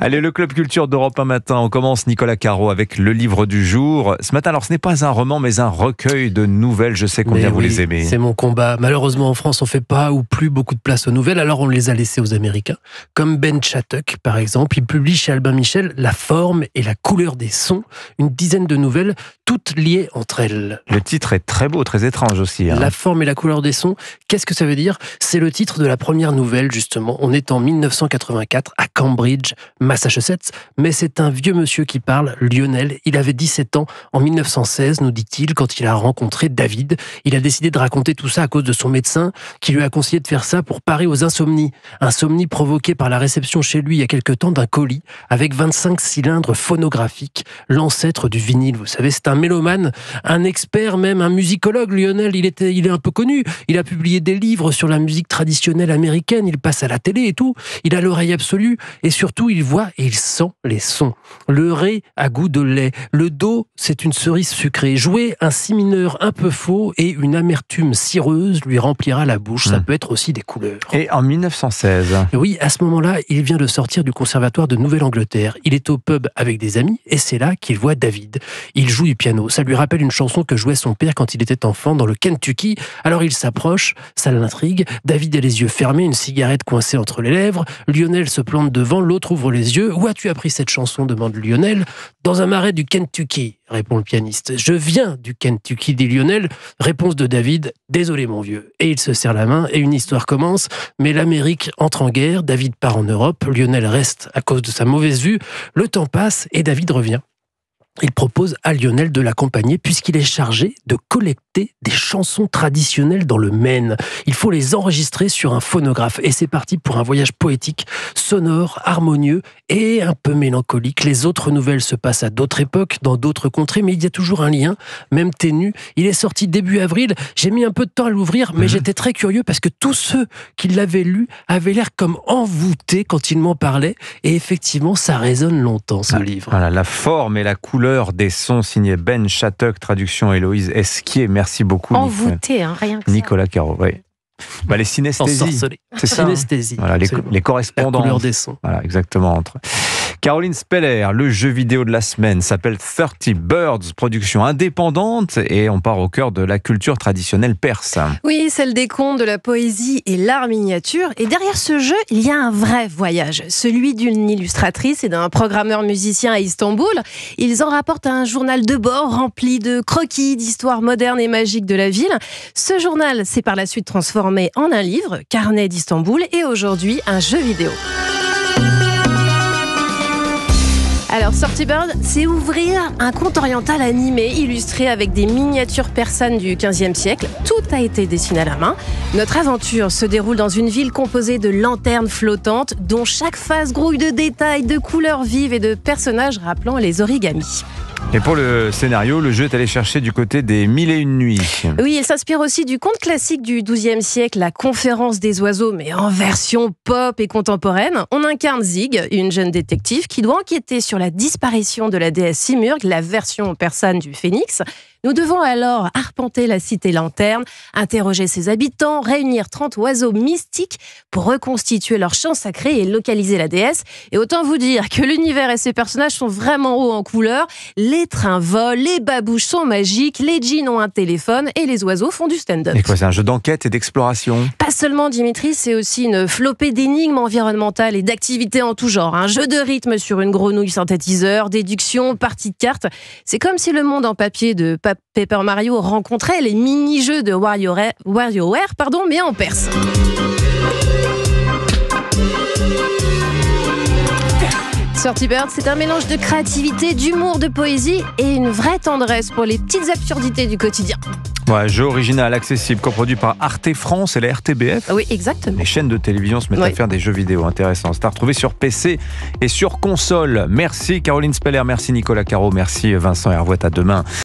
Allez, le Club Culture d'Europe 1 matin, on commence Nicolas Caro avec le livre du jour. Ce matin, alors ce n'est pas un roman, mais un recueil de nouvelles. Je sais combien vous les aimez. C'est mon combat. Malheureusement, en France, on ne fait pas ou plus beaucoup de place aux nouvelles, alors on les a laissées aux Américains. Comme Ben Shattuck, par exemple, il publie chez Albin Michel La forme et la couleur des sons, une dizaine de nouvelles, toutes liées entre elles. Le titre est très beau, très étrange aussi. La forme et la couleur des sons, qu'est-ce que ça veut dire ? C'est le titre de la première nouvelle, justement. On est en 1984 à Cambridge, Massachusetts, mais c'est un vieux monsieur qui parle, Lionel. Il avait 17 ans en 1916, nous dit-il, quand il a rencontré David. Il a décidé de raconter tout ça à cause de son médecin, qui lui a conseillé de faire ça pour parer aux insomnies. Insomnie provoquée par la réception chez lui il y a quelque temps d'un colis avec 25 cylindres phonographiques, l'ancêtre du vinyle. Vous savez, c'est un mélomane, un expert, même un musicologue, Lionel. Il est un peu connu. Il a publié des livres sur la musique traditionnelle américaine. Il passe à la télé et tout. Il a l'oreille absolue et surtout, il voit et il sent les sons. Le ré a goût de lait. Le do, c'est une cerise sucrée. Jouer un si mineur un peu faux et une amertume cireuse lui remplira la bouche. Ça peut être aussi des couleurs. Et en 1916 ? Oui, à ce moment-là, il vient de sortir du conservatoire de Nouvelle-Angleterre. Il est au pub avec des amis et c'est là qu'il voit David. Il joue du piano. Ça lui rappelle une chanson que jouait son père quand il était enfant dans le Kentucky. Alors il s'approche, ça l'intrigue. David a les yeux fermés, une cigarette coincée entre les lèvres. Lionel se plante devant, l'autre ouvre les yeux. « Où as-tu appris cette chanson ?» demande Lionel. « Dans un marais du Kentucky », répond le pianiste. « Je viens du Kentucky », dit Lionel. Réponse de David, « Désolé mon vieux ». Et il se serre la main et une histoire commence. Mais l'Amérique entre en guerre, David part en Europe, Lionel reste à cause de sa mauvaise vue. Le temps passe et David revient. Il propose à Lionel de l'accompagner puisqu'il est chargé de collecter des chansons traditionnelles dans le Maine. Il faut les enregistrer sur un phonographe et c'est parti pour un voyage poétique, sonore, harmonieux et un peu mélancolique. Les autres nouvelles se passent à d'autres époques, dans d'autres contrées, mais il y a toujours un lien, même ténu. Il est sorti début avril. J'ai mis un peu de temps à l'ouvrir, mais j'étais très curieux parce que tous ceux qui l'avaient lu avaient l'air comme envoûtés quand ils m'en parlaient. Et effectivement, ça résonne longtemps, ce livre. Voilà, la forme et la couleur des sons, signé Ben Shattuck, traduction Héloïse Esquier. Merci beaucoup. Envoûté, hein, rien que ça. Nicolas Caro, oui. Bah, les synesthésies. C'est ça. Synesthésie. Voilà, les correspondances. La couleur des sons. Voilà, exactement. Caroline Speller, le jeu vidéo de la semaine s'appelle 30 Birds, production indépendante et on part au cœur de la culture traditionnelle perse. Oui, celle des contes, de la poésie et l'art miniature. Et derrière ce jeu, il y a un vrai voyage, celui d'une illustratrice et d'un programmeur musicien à Istanbul. Ils en rapportent un journal de bord rempli de croquis, d'histoires modernes et magiques de la ville. Ce journal s'est par la suite transformé en un livre, Carnet d'Istanbul, et aujourd'hui un jeu vidéo. Alors, 30 Birds, c'est ouvrir un conte oriental animé, illustré avec des miniatures persanes du XVe siècle. Tout a été dessiné à la main. Notre aventure se déroule dans une ville composée de lanternes flottantes, dont chaque face grouille de détails, de couleurs vives et de personnages rappelant les origamis. Et pour le scénario, le jeu est allé chercher du côté des 1001 nuits. Oui, il s'inspire aussi du conte classique du XIIe siècle, La Conférence des oiseaux, mais en version pop et contemporaine. On incarne Zig, une jeune détective qui doit enquêter sur la disparition de la déesse Simurgh, la version persane du phénix. Nous devons alors arpenter la cité lanterne, interroger ses habitants, réunir 30 oiseaux mystiques pour reconstituer leur chant sacré et localiser la déesse. Et autant vous dire que l'univers et ses personnages sont vraiment hauts en couleur. Les trains volent, les babouches sont magiques, les djinns ont un téléphone et les oiseaux font du stand-up. Et quoi, c'est un jeu d'enquête et d'exploration ? Pas seulement, Dimitri, c'est aussi une flopée d'énigmes environnementales et d'activités en tout genre. Un jeu de rythme sur une grenouille synthétiseur, déduction, partie de cartes. C'est comme si le monde en papier de Paper Mario rencontrait les mini-jeux de WarioWare, mais en perse. Dirty Bird, c'est un mélange de créativité, d'humour, de poésie et une vraie tendresse pour les petites absurdités du quotidien. Ouais, jeu original, accessible, coproduit par Arte France et la RTBF. Oui, exactement. Les chaînes de télévision se mettent à faire des jeux vidéo intéressants. C'est à retrouver sur PC et sur console. Merci Caroline Speller, merci Nicolas Caro, merci Vincent Hervouet, à demain.